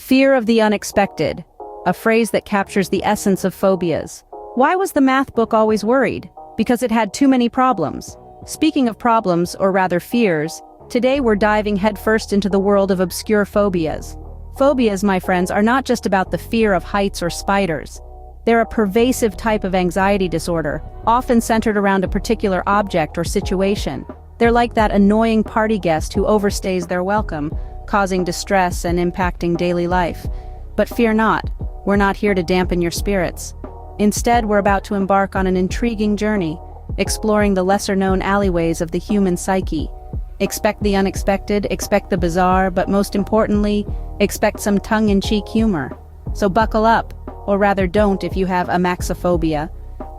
Fear of the unexpected, a phrase that captures the essence of phobias. Why was the math book always worried? Because it had too many problems. Speaking of problems, or rather fears, today we're diving headfirst into the world of obscure phobias. Phobias, my friends, are not just about the fear of heights or spiders. They're a pervasive type of anxiety disorder, often centered around a particular object or situation. They're like that annoying party guest who overstays their welcome, causing distress and impacting daily life. But fear not, we're not here to dampen your spirits. Instead, we're about to embark on an intriguing journey, exploring the lesser-known alleyways of the human psyche. Expect the unexpected, expect the bizarre, but most importantly, expect some tongue-in-cheek humor. So buckle up, or rather don't if you have amaxophobia,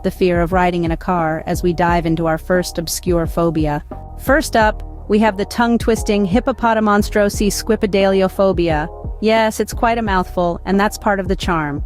the fear of riding in a car, as we dive into our first obscure phobia. First up, we have the tongue-twisting hippopotamonstrosi-squipedaliophobia. Yes, it's quite a mouthful, and that's part of the charm.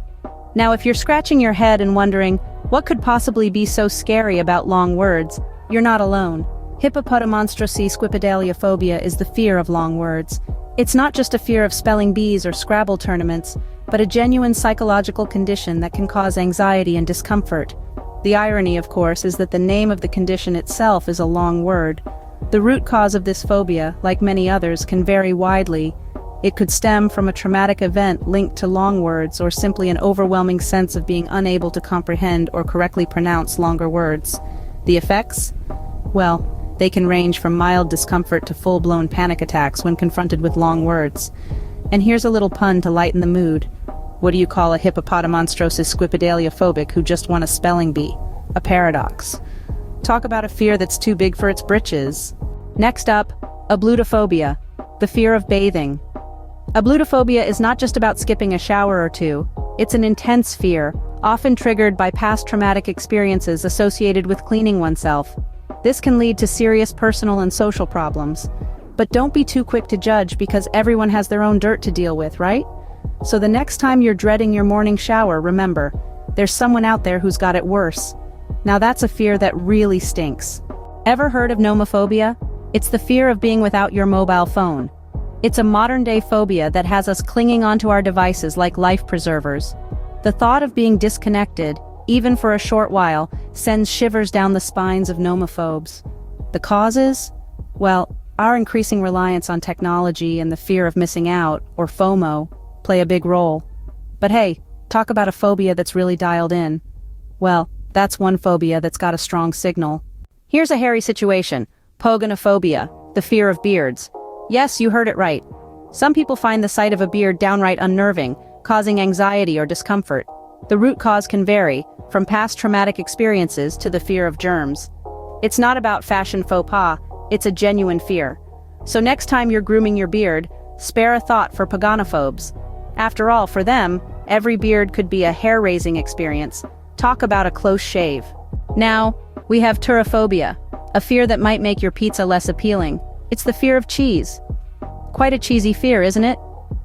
Now, if you're scratching your head and wondering, what could possibly be so scary about long words, you're not alone. Hippopotamonstrosi-squipedaliophobia is the fear of long words. It's not just a fear of spelling bees or Scrabble tournaments, but a genuine psychological condition that can cause anxiety and discomfort. The irony, of course, is that the name of the condition itself is a long word. The root cause of this phobia, like many others, can vary widely. It could stem from a traumatic event linked to long words, or simply an overwhelming sense of being unable to comprehend or correctly pronounce longer words. The effects? Well, they can range from mild discomfort to full-blown panic attacks when confronted with long words. And here's a little pun to lighten the mood. What do you call a hippopotamonstrosis squipedaliophobic who just won a spelling bee? A paradox. Talk about a fear that's too big for its britches. Next up, ablutophobia, the fear of bathing. Ablutophobia is not just about skipping a shower or two. It's an intense fear, often triggered by past traumatic experiences associated with cleaning oneself. This can lead to serious personal and social problems. But don't be too quick to judge, because everyone has their own dirt to deal with, right? So the next time you're dreading your morning shower, remember, there's someone out there who's got it worse. Now that's a fear that really stinks. Ever heard of nomophobia? It's the fear of being without your mobile phone. It's a modern-day phobia that has us clinging onto our devices like life preservers. The thought of being disconnected, even for a short while, sends shivers down the spines of nomophobes. The causes? Well, our increasing reliance on technology and the fear of missing out, or FOMO, play a big role. But hey, talk about a phobia that's really dialed in. Well, that's one phobia that's got a strong signal. Here's a hairy situation: pogonophobia, the fear of beards. Yes, you heard it right. Some people find the sight of a beard downright unnerving, causing anxiety or discomfort. The root cause can vary, from past traumatic experiences to the fear of germs. It's not about fashion faux pas, it's a genuine fear. So next time you're grooming your beard, spare a thought for pogonophobes. After all, for them, every beard could be a hair-raising experience. Talk about a close shave. Now, we have turophobia, a fear that might make your pizza less appealing. It's the fear of cheese. Quite a cheesy fear, isn't it?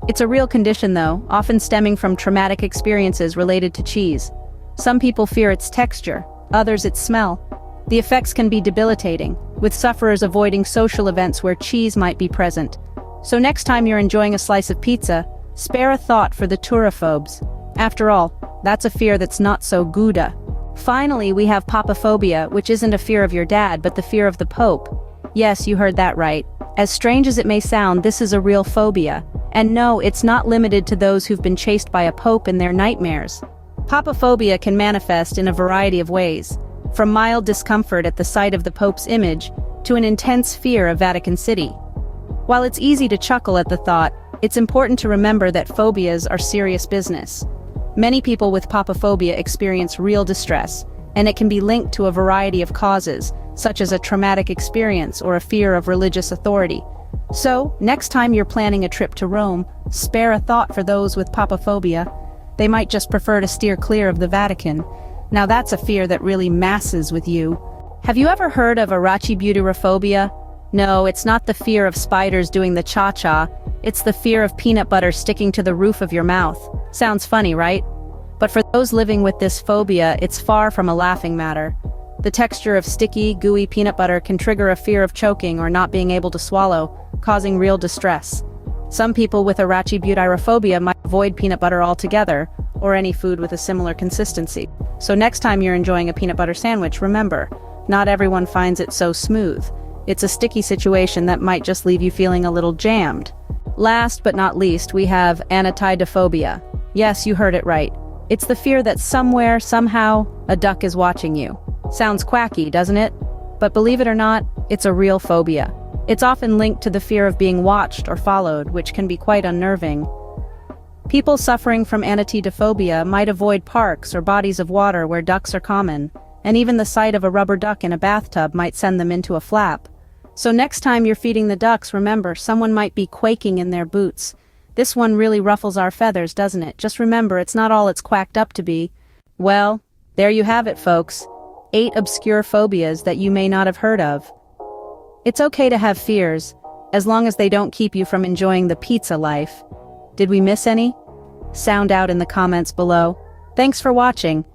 It's a real condition, though, often stemming from traumatic experiences related to cheese. Some people fear its texture, others its smell. The effects can be debilitating, with sufferers avoiding social events where cheese might be present. So next time you're enjoying a slice of pizza, spare a thought for the turophobes. After all, that's a fear that's not so Gouda. Finally, we have papaphobia, which isn't a fear of your dad, but the fear of the Pope. Yes, you heard that right. As strange as it may sound, this is a real phobia. And no, it's not limited to those who've been chased by a pope in their nightmares. Papaphobia can manifest in a variety of ways, from mild discomfort at the sight of the Pope's image to an intense fear of Vatican City. While it's easy to chuckle at the thought, it's important to remember that phobias are serious business. Many people with papaphobia experience real distress, and it can be linked to a variety of causes, such as a traumatic experience or a fear of religious authority. So, next time you're planning a trip to Rome, spare a thought for those with papaphobia. They might just prefer to steer clear of the Vatican. Now that's a fear that really masses with you. Have you ever heard of arachibutyrophobia? No, it's not the fear of spiders doing the cha-cha. It's the fear of peanut butter sticking to the roof of your mouth. Sounds funny, right? But for those living with this phobia, it's far from a laughing matter. The texture of sticky, gooey peanut butter can trigger a fear of choking or not being able to swallow, causing real distress. Some people with arachibutyrophobia might avoid peanut butter altogether, or any food with a similar consistency. So next time you're enjoying a peanut butter sandwich, remember, not everyone finds it so smooth. It's a sticky situation that might just leave you feeling a little jammed. Last but not least, we have anatidophobia. Yes, you heard it right. It's the fear that somewhere, somehow, a duck is watching you. Sounds quacky, doesn't it? But believe it or not, it's a real phobia. It's often linked to the fear of being watched or followed, which can be quite unnerving. People suffering from anatidophobia might avoid parks or bodies of water where ducks are common, and even the sight of a rubber duck in a bathtub might send them into a flap. So next time you're feeding the ducks, remember, someone might be quaking in their boots. This one really ruffles our feathers, doesn't it? Just remember, it's not all it's quacked up to be. Well, there you have it, folks. 8 obscure phobias that you may not have heard of. It's okay to have fears, as long as they don't keep you from enjoying the pizza life. Did we miss any? Sound out in the comments below. Thanks for watching.